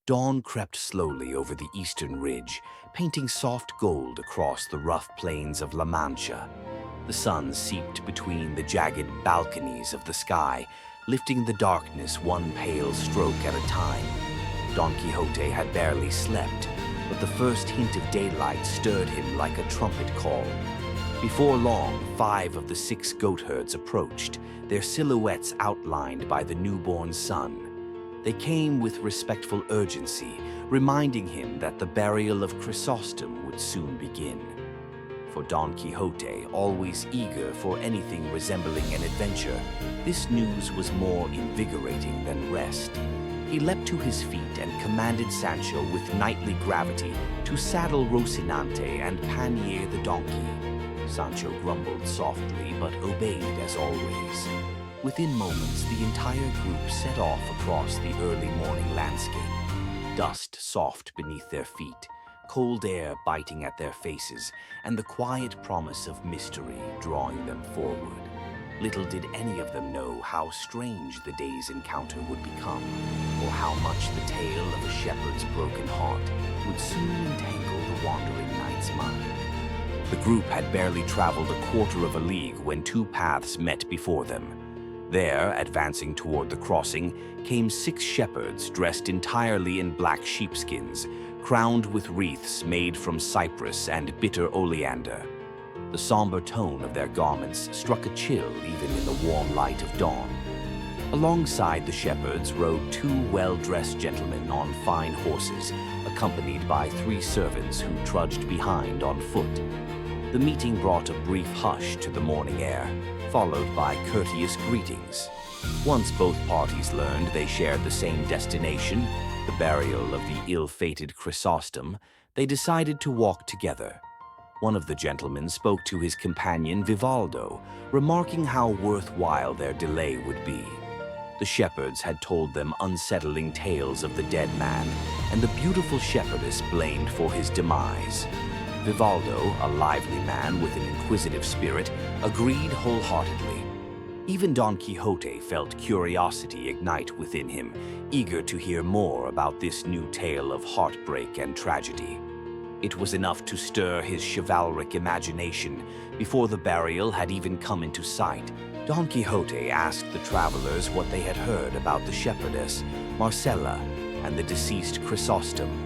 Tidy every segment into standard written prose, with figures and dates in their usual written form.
Dawn crept slowly over the eastern ridge, painting soft gold across the rough plains of La Mancha. The sun seeped between the jagged balconies of the sky, lifting the darkness one pale stroke at a time. Don Quixote had barely slept, but the first hint of daylight stirred him like a trumpet call. Before long, 5 of the 6 goatherds approached, their silhouettes outlined by the newborn sun. They came with respectful urgency, reminding him that the burial of Chrysostom would soon begin. For Don Quixote, always eager for anything resembling an adventure, this news was more invigorating than rest. He leapt to his feet and commanded Sancho with knightly gravity to saddle Rocinante and pannier the donkey. Sancho grumbled softly but obeyed as always. Within moments, the entire group set off across the early morning landscape. Dust soft beneath their feet, cold air biting at their faces, and the quiet promise of mystery drawing them forward. Little did any of them know how strange the day's encounter would become, or how much the tale of a shepherd's broken heart would soon entangle the wandering knight's mind. The group had barely traveled a quarter of a league when 2 paths met before them. There, advancing toward the crossing, came 6 shepherds dressed entirely in black sheepskins, crowned with wreaths made from cypress and bitter oleander. The somber tone of their garments struck a chill even in the warm light of dawn. Alongside the shepherds rode 2 well-dressed gentlemen on fine horses, accompanied by 3 servants who trudged behind on foot. The meeting brought a brief hush to the morning air, followed by courteous greetings. Once both parties learned they shared the same destination, the burial of the ill-fated Chrysostom, they decided to walk together. One of the gentlemen spoke to his companion Vivaldo, remarking how worthwhile their delay would be. The shepherds had told them unsettling tales of the dead man, and the beautiful shepherdess blamed for his demise. Vivaldo, a lively man with an inquisitive spirit, agreed wholeheartedly. Even Don Quixote felt curiosity ignite within him, eager to hear more about this new tale of heartbreak and tragedy. It was enough to stir his chivalric imagination. Before the burial had even come into sight, Don Quixote asked the travelers what they had heard about the shepherdess, Marcela, and the deceased Chrysostom.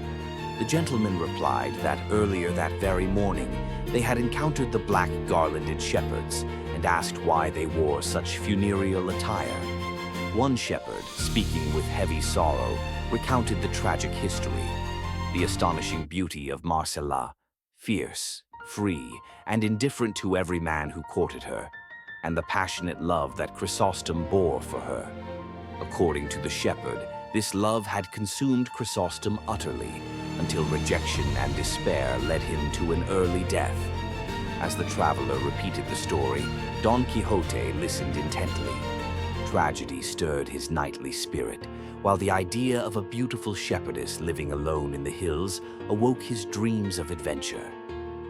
The gentleman replied that earlier that very morning they had encountered the black garlanded shepherds and asked why they wore such funereal attire. One shepherd, speaking with heavy sorrow, recounted the tragic history. The astonishing beauty of Marcela, fierce, free, and indifferent to every man who courted her, and the passionate love that Chrysostom bore for her. According to the shepherd, this love had consumed Chrysostom utterly, until rejection and despair led him to an early death. As the traveler repeated the story, Don Quixote listened intently. Tragedy stirred his knightly spirit, while the idea of a beautiful shepherdess living alone in the hills awoke his dreams of adventure.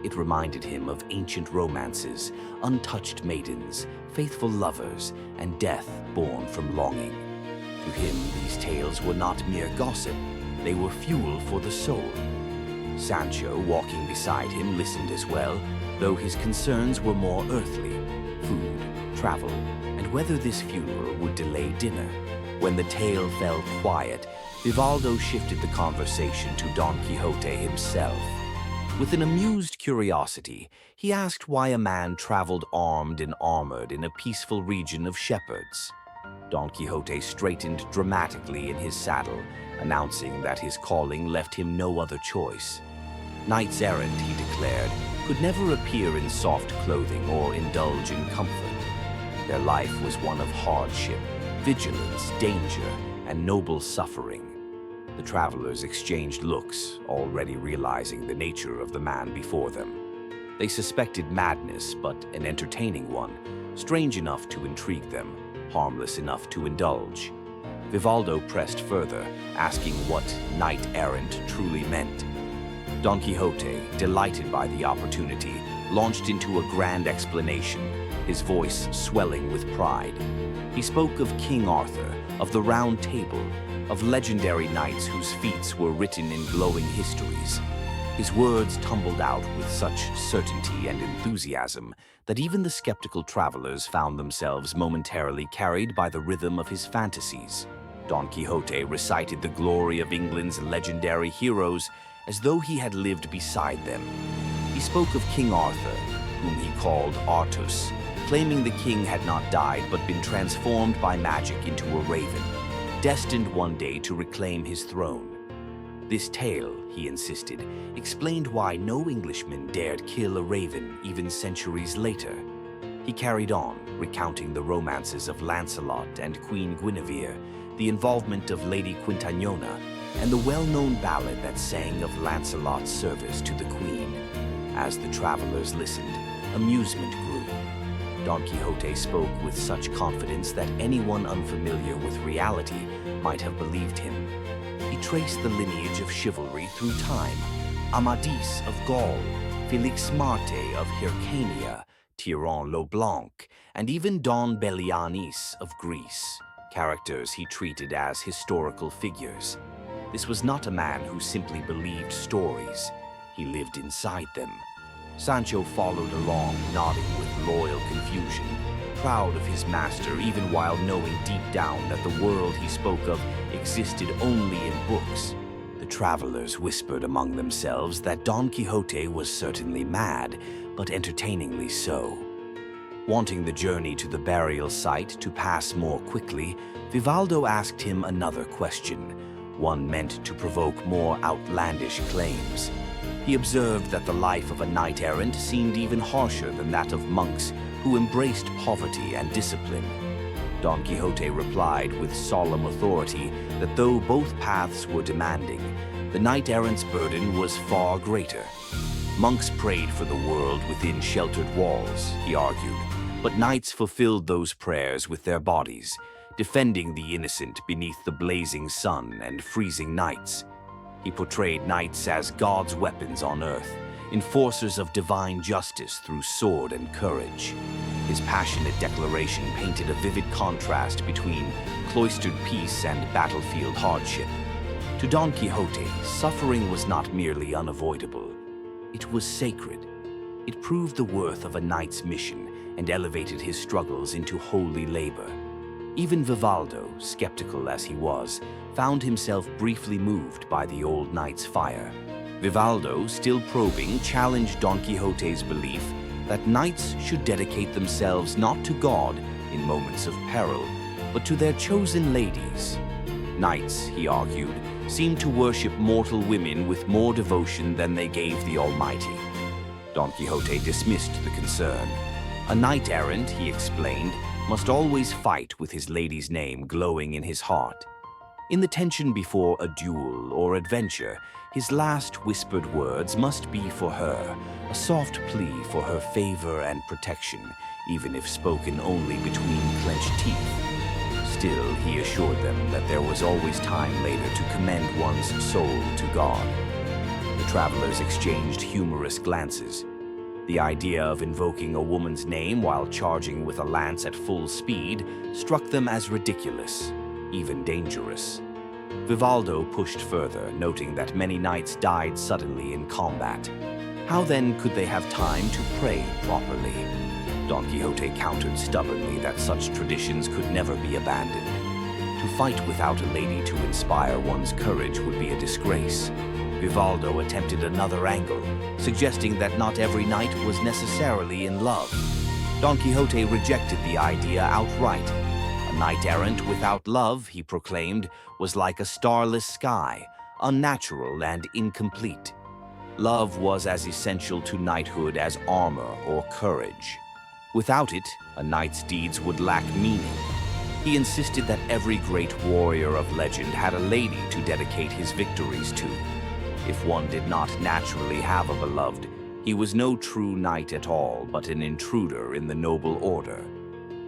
It reminded him of ancient romances, untouched maidens, faithful lovers, and death born from longing. To him, these tales were not mere gossip, they were fuel for the soul. Sancho, walking beside him, listened as well, though his concerns were more earthly: food, travel, and whether this funeral would delay dinner. When the tale fell quiet, Vivaldo shifted the conversation to Don Quixote himself. With an amused curiosity, he asked why a man traveled armed and armored in a peaceful region of shepherds. Don Quixote straightened dramatically in his saddle, announcing that his calling left him no other choice. Knights-errant, he declared, could never appear in soft clothing or indulge in comfort. Their life was one of hardship, vigilance, danger, and noble suffering. The travelers exchanged looks, already realizing the nature of the man before them. They suspected madness, but an entertaining one, strange enough to intrigue them, harmless enough to indulge. Vivaldo pressed further, asking what knight-errant truly meant. Don Quixote, delighted by the opportunity, launched into a grand explanation, his voice swelling with pride. He spoke of King Arthur, of the Round Table, of legendary knights whose feats were written in glowing histories. His words tumbled out with such certainty and enthusiasm that even the skeptical travelers found themselves momentarily carried by the rhythm of his fantasies. Don Quixote recited the glory of England's legendary heroes as though he had lived beside them. He spoke of King Arthur, whom he called Artus, claiming the king had not died but been transformed by magic into a raven, destined one day to reclaim his throne. This tale, he insisted, explained why no Englishman dared kill a raven even centuries later. He carried on, recounting the romances of Lancelot and Queen Guinevere, the involvement of Lady Quintanona, and the well-known ballad that sang of Lancelot's service to the queen. As the travelers listened, amusement grew. Don Quixote spoke with such confidence that anyone unfamiliar with reality might have believed him. He traced the lineage of chivalry through time. Amadis of Gaul, Felix Marte of Hyrcania, Tyrone le Blanc, and even Don Belianis of Greece, characters he treated as historical figures. This was not a man who simply believed stories. He lived inside them. Sancho followed along, nodding with loyal confusion, proud of his master even while knowing deep down that the world he spoke of existed only in books. The travelers whispered among themselves that Don Quixote was certainly mad, but entertainingly so. Wanting the journey to the burial site to pass more quickly, Vivaldo asked him another question, one meant to provoke more outlandish claims. He observed that the life of a knight-errant seemed even harsher than that of monks who embraced poverty and discipline. Don Quixote replied with solemn authority that though both paths were demanding, the knight-errant's burden was far greater. Monks prayed for the world within sheltered walls, he argued, but knights fulfilled those prayers with their bodies, defending the innocent beneath the blazing sun and freezing nights. He portrayed knights as God's weapons on earth, enforcers of divine justice through sword and courage. His passionate declaration painted a vivid contrast between cloistered peace and battlefield hardship. To Don Quixote, suffering was not merely unavoidable. It was sacred. It proved the worth of a knight's mission and elevated his struggles into holy labor. Even Vivaldo, skeptical as he was, found himself briefly moved by the old knight's fire. Vivaldo, still probing, challenged Don Quixote's belief that knights should dedicate themselves not to God in moments of peril, but to their chosen ladies. Knights, he argued, seemed to worship mortal women with more devotion than they gave the Almighty. Don Quixote dismissed the concern. A knight-errant, he explained, must always fight with his lady's name glowing in his heart. In the tension before a duel or adventure, his last whispered words must be for her, a soft plea for her favor and protection, even if spoken only between clenched teeth. Still, he assured them that there was always time later to commend one's soul to God. The travelers exchanged humorous glances. The idea of invoking a woman's name while charging with a lance at full speed struck them as ridiculous, even dangerous. Vivaldo pushed further, noting that many knights died suddenly in combat. How then could they have time to pray properly? Don Quixote countered stubbornly that such traditions could never be abandoned. To fight without a lady to inspire one's courage would be a disgrace. Vivaldo attempted another angle, suggesting that not every knight was necessarily in love. Don Quixote rejected the idea outright. A knight-errant without love, he proclaimed, was like a starless sky, unnatural and incomplete. Love was as essential to knighthood as armor or courage. Without it, a knight's deeds would lack meaning. He insisted that every great warrior of legend had a lady to dedicate his victories to. If one did not naturally have a beloved, he was no true knight at all, but an intruder in the noble order.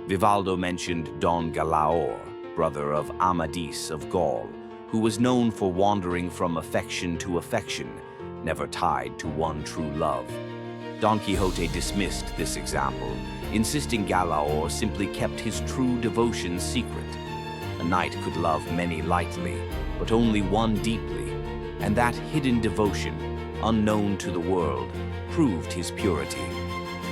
Vivaldo mentioned Don Galaor, brother of Amadis of Gaul, who was known for wandering from affection to affection, never tied to one true love. Don Quixote dismissed this example, insisting Galaor simply kept his true devotion secret. A A knight could love many lightly, but only one deeply, and that hidden devotion, unknown to the world, proved his purity.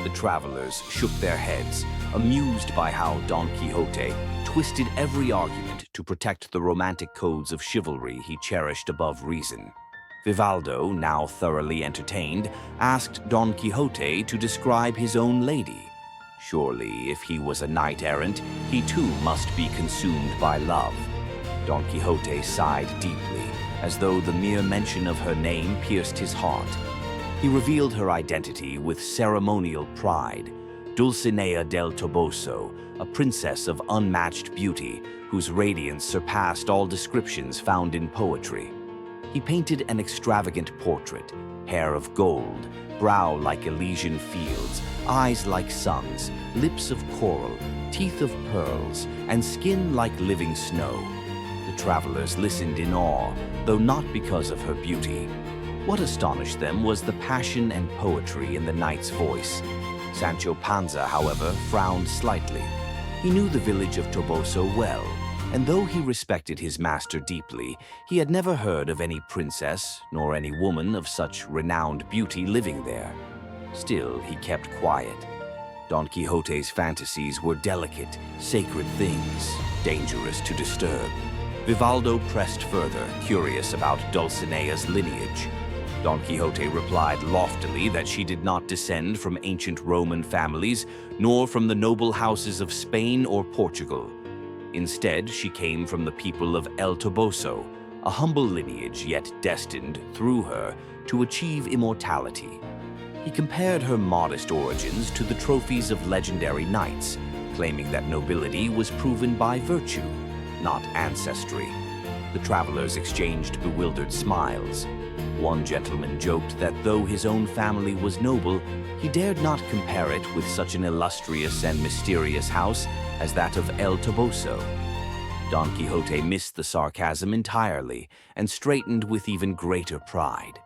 The travelers shook their heads, amused by how Don Quixote twisted every argument to protect the romantic codes of chivalry he cherished above reason. Vivaldo, now thoroughly entertained, asked Don Quixote to describe his own lady. Surely, if he was a knight-errant, he too must be consumed by love. Don Quixote sighed deeply, as though the mere mention of her name pierced his heart. He revealed her identity with ceremonial pride, Dulcinea del Toboso, a princess of unmatched beauty whose radiance surpassed all descriptions found in poetry. He painted an extravagant portrait, hair of gold, brow like Elysian fields, eyes like suns, lips of coral, teeth of pearls, and skin like living snow. The travelers listened in awe, though not because of her beauty. What astonished them was the passion and poetry in the knight's voice. Sancho Panza, however, frowned slightly. He knew the village of Toboso well, and though he respected his master deeply, he had never heard of any princess nor any woman of such renowned beauty living there. Still, he kept quiet. Don Quixote's fantasies were delicate, sacred things, dangerous to disturb. Vivaldo pressed further, curious about Dulcinea's lineage. Don Quixote replied loftily that she did not descend from ancient Roman families, nor from the noble houses of Spain or Portugal. Instead, she came from the people of El Toboso, a humble lineage yet destined, through her, to achieve immortality. He compared her modest origins to the trophies of legendary knights, claiming that nobility was proven by virtue, not ancestry. The travelers exchanged bewildered smiles. One gentleman joked that though his own family was noble, he dared not compare it with such an illustrious and mysterious house as that of El Toboso. Don Quixote missed the sarcasm entirely and straightened with even greater pride.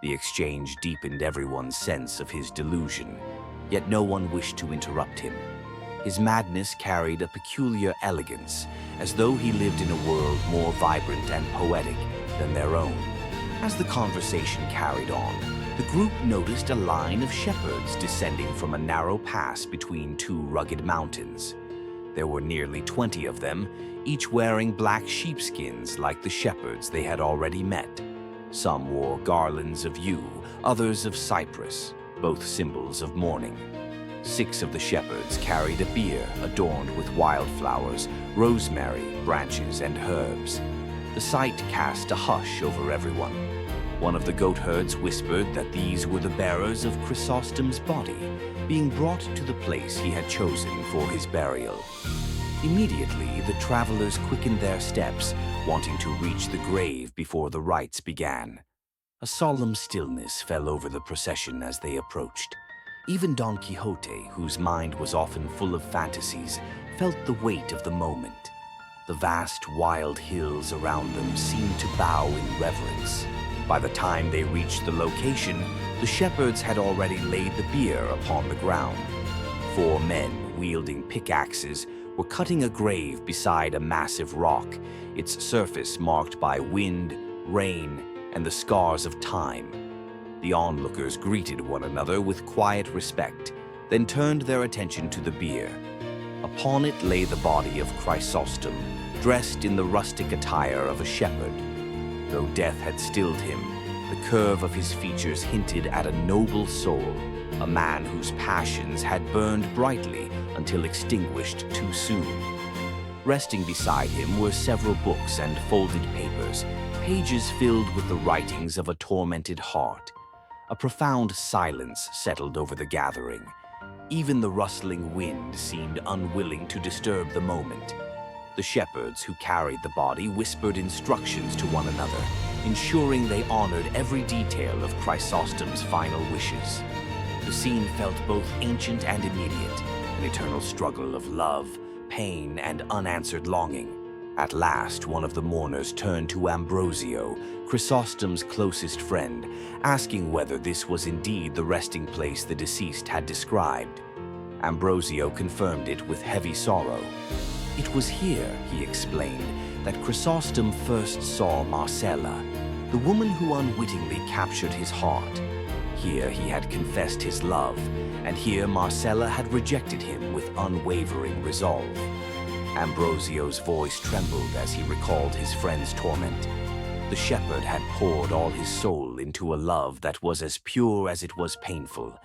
The exchange deepened everyone's sense of his delusion, yet no one wished to interrupt him. His madness carried a peculiar elegance, as though he lived in a world more vibrant and poetic than their own. As the conversation carried on, the group noticed a line of shepherds descending from a narrow pass between two rugged mountains. There were nearly 20 of them, each wearing black sheepskins like the shepherds they had already met. Some wore garlands of yew, others of cypress, both symbols of mourning. 6 of the shepherds carried a bier adorned with wildflowers, rosemary, branches, and herbs. The sight cast a hush over everyone. One of the goatherds whispered that these were the bearers of Chrysostom's body, being brought to the place he had chosen for his burial. Immediately, the travelers quickened their steps, wanting to reach the grave before the rites began. A solemn stillness fell over the procession as they approached. Even Don Quixote, whose mind was often full of fantasies, felt the weight of the moment. The vast, wild hills around them seemed to bow in reverence. By the time they reached the location, the shepherds had already laid the bier upon the ground. 4 men, wielding pickaxes, were cutting a grave beside a massive rock, its surface marked by wind, rain, and the scars of time. The onlookers greeted one another with quiet respect, then turned their attention to the bier. Upon it lay the body of Chrysostom, dressed in the rustic attire of a shepherd. Though death had stilled him, the curve of his features hinted at a noble soul, a man whose passions had burned brightly until extinguished too soon. Resting beside him were several books and folded papers, pages filled with the writings of a tormented heart. A profound silence settled over the gathering. Even the rustling wind seemed unwilling to disturb the moment. The shepherds who carried the body whispered instructions to one another, ensuring they honored every detail of Chrysostom's final wishes. The scene felt both ancient and immediate, an eternal struggle of love, pain, and unanswered longing. At last, one of the mourners turned to Ambrosio, Chrysostom's closest friend, asking whether this was indeed the resting place the deceased had described. Ambrosio confirmed it with heavy sorrow. It was here, he explained, that Chrysostom first saw Marcela, the woman who unwittingly captured his heart. Here he had confessed his love, and here Marcela had rejected him with unwavering resolve. Ambrosio's voice trembled as he recalled his friend's torment. The shepherd had poured all his soul into a love that was as pure as it was painful,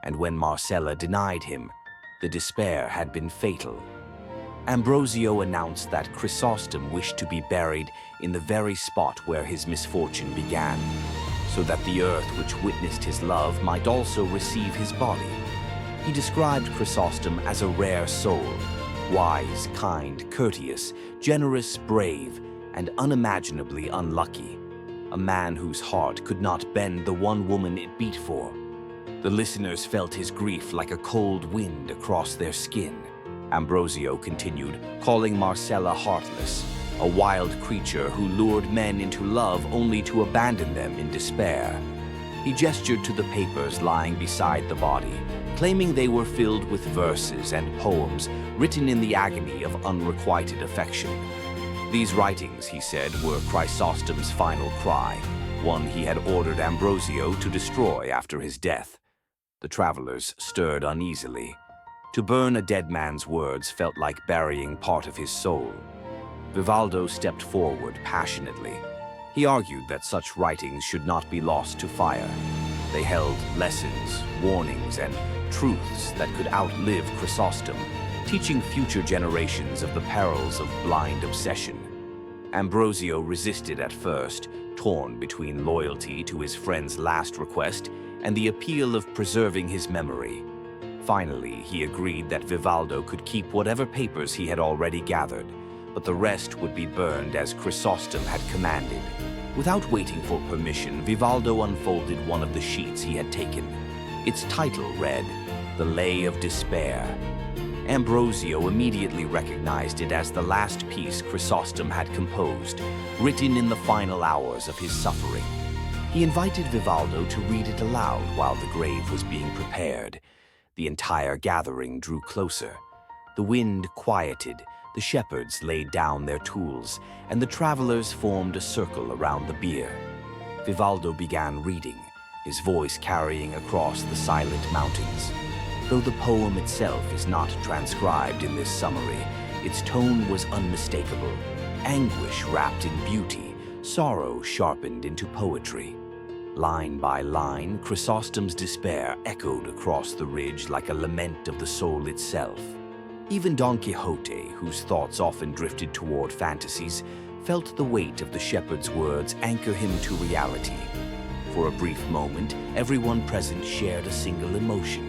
and when Marcela denied him, the despair had been fatal. Ambrosio announced that Chrysostom wished to be buried in the very spot where his misfortune began, so that the earth which witnessed his love might also receive his body. He described Chrysostom as a rare soul, wise, kind, courteous, generous, brave, and unimaginably unlucky, a man whose heart could not bend the one woman it beat for. The listeners felt his grief like a cold wind across their skin. Ambrosio continued, calling Marcela heartless, a wild creature who lured men into love only to abandon them in despair. He gestured to the papers lying beside the body, claiming they were filled with verses and poems written in the agony of unrequited affection. These writings, he said, were Chrysostom's final cry, one he had ordered Ambrosio to destroy after his death. The travelers stirred uneasily. To burn a dead man's words felt like burying part of his soul. Vivaldo stepped forward passionately. He argued that such writings should not be lost to fire. They held lessons, warnings, and truths that could outlive Chrysostom, teaching future generations of the perils of blind obsession. Ambrosio resisted at first, torn between loyalty to his friend's last request and the appeal of preserving his memory. Finally, he agreed that Vivaldo could keep whatever papers he had already gathered, but the rest would be burned as Chrysostom had commanded. Without waiting for permission, Vivaldo unfolded one of the sheets he had taken. Its title read, "The Lay of Despair." Ambrosio immediately recognized it as the last piece Chrysostom had composed, written in the final hours of his suffering. He invited Vivaldo to read it aloud while the grave was being prepared. The entire gathering drew closer. The wind quieted, the shepherds laid down their tools, and the travelers formed a circle around the bier. Vivaldo began reading, his voice carrying across the silent mountains. Though the poem itself is not transcribed in this summary, its tone was unmistakable. Anguish wrapped in beauty, sorrow sharpened into poetry. Line by line, Chrysostom's despair echoed across the ridge like a lament of the soul itself. Even Don Quixote, whose thoughts often drifted toward fantasies, felt the weight of the shepherd's words anchor him to reality. For a brief moment, everyone present shared a single emotion: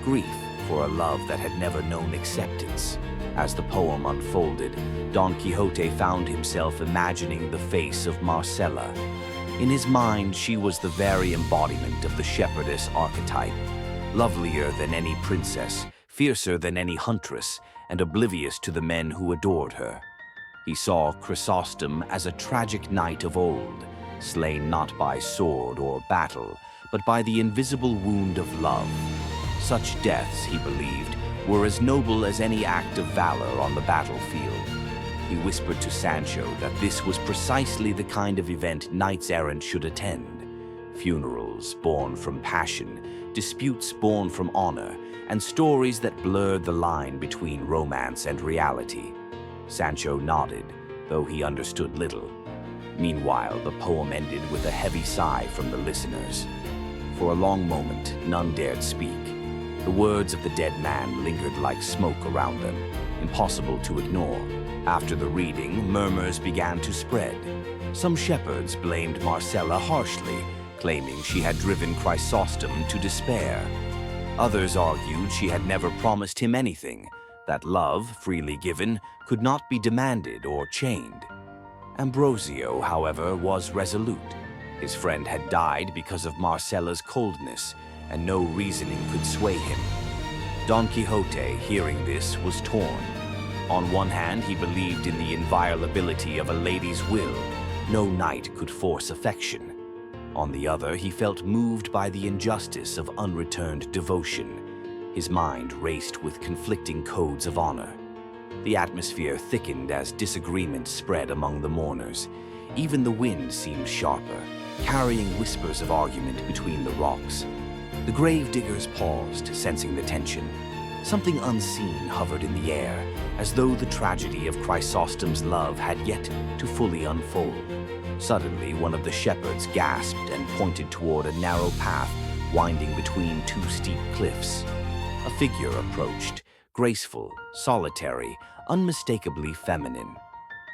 grief for a love that had never known acceptance. As the poem unfolded, Don Quixote found himself imagining the face of Marcela. In his mind, she was the very embodiment of the shepherdess archetype, lovelier than any princess, fiercer than any huntress, and oblivious to the men who adored her. He saw Chrysostom as a tragic knight of old, slain not by sword or battle, but by the invisible wound of love. Such deaths, he believed, were as noble as any act of valor on the battlefield. He whispered to Sancho that this was precisely the kind of event knights-errant should attend. Funerals born from passion, disputes born from honor, and stories that blurred the line between romance and reality. Sancho nodded, though he understood little. Meanwhile, the poem ended with a heavy sigh from the listeners. For a long moment, none dared speak. The words of the dead man lingered like smoke around them, impossible to ignore. After the reading, murmurs began to spread. Some shepherds blamed Marcela harshly, claiming she had driven Chrysostom to despair. Others argued she had never promised him anything, that love, freely given, could not be demanded or chained. Ambrosio, however, was resolute. His friend had died because of Marcela's coldness, and no reasoning could sway him. Don Quixote, hearing this, was torn. On one hand, he believed in the inviolability of a lady's will. No knight could force affection. On the other, he felt moved by the injustice of unreturned devotion. His mind raced with conflicting codes of honor. The atmosphere thickened as disagreement spread among the mourners. Even the wind seemed sharper, carrying whispers of argument between the rocks. The grave diggers paused, sensing the tension. Something unseen hovered in the air, as though the tragedy of Chrysostom's love had yet to fully unfold. Suddenly, one of the shepherds gasped and pointed toward a narrow path winding between two steep cliffs. A figure approached, graceful, solitary, unmistakably feminine.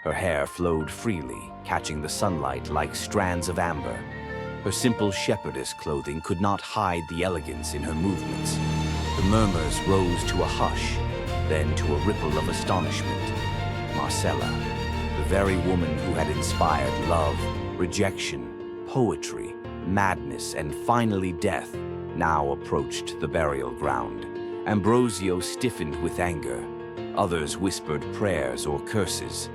Her hair flowed freely, catching the sunlight like strands of amber. Her simple shepherdess clothing could not hide the elegance in her movements. The murmurs rose to a hush, then to a ripple of astonishment. Marcela, the very woman who had inspired love, rejection, poetry, madness, and finally death, now approached the burial ground. Ambrosio stiffened with anger. Others whispered prayers or curses.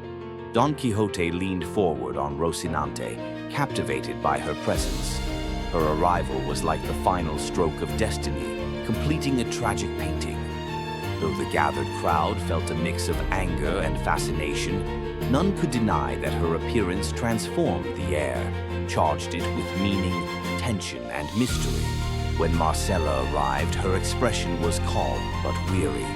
Don Quixote leaned forward on Rocinante, captivated by her presence. Her arrival was like the final stroke of destiny, completing a tragic painting. Though the gathered crowd felt a mix of anger and fascination, none could deny that her appearance transformed the air, charged it with meaning, tension, and mystery. When Marcela arrived, her expression was calm but weary.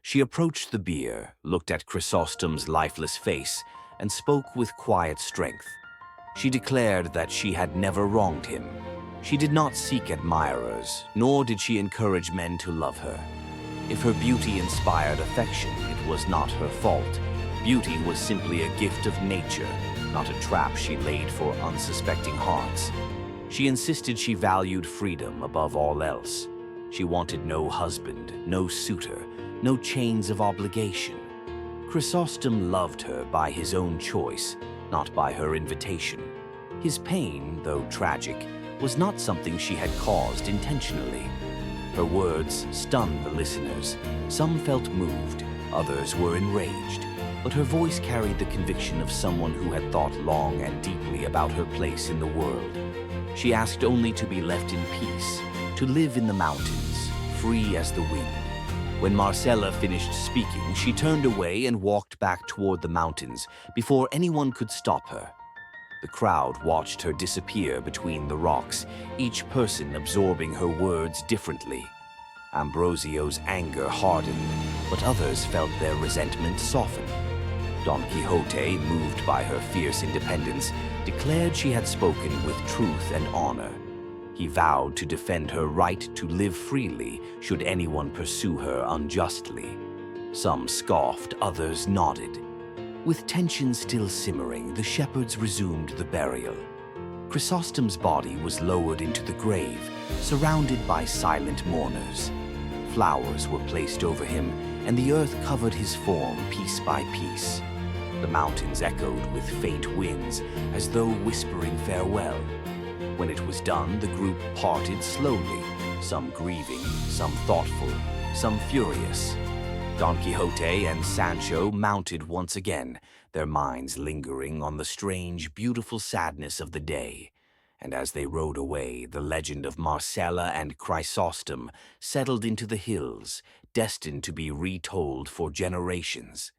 She approached the bier, looked at Chrysostom's lifeless face, and spoke with quiet strength. She declared that she had never wronged him. She did not seek admirers, nor did she encourage men to love her. If her beauty inspired affection, it was not her fault. Beauty was simply a gift of nature, not a trap she laid for unsuspecting hearts. She insisted she valued freedom above all else. She wanted no husband, no suitor, no chains of obligation. Chrysostom loved her by his own choice, not by her invitation. His pain, though tragic, was not something she had caused intentionally. Her words stunned the listeners. Some felt moved, others were enraged, but her voice carried the conviction of someone who had thought long and deeply about her place in the world. She asked only to be left in peace, to live in the mountains, free as the wind. When Marcela finished speaking, she turned away and walked back toward the mountains before anyone could stop her. The crowd watched her disappear between the rocks, each person absorbing her words differently. Ambrosio's anger hardened, but others felt their resentment soften. Don Quixote, moved by her fierce independence, declared she had spoken with truth and honor. He vowed to defend her right to live freely should anyone pursue her unjustly. Some scoffed, others nodded. With tension still simmering, the shepherds resumed the burial. Chrysostom's body was lowered into the grave, surrounded by silent mourners. Flowers were placed over him, and the earth covered his form piece by piece. The mountains echoed with faint winds, as though whispering farewell. When it was done, the group parted slowly, some grieving, some thoughtful, some furious. Don Quixote and Sancho mounted once again, their minds lingering on the strange, beautiful sadness of the day. And as they rode away, the legend of Marcela and Chrysostom settled into the hills, destined to be retold for generations.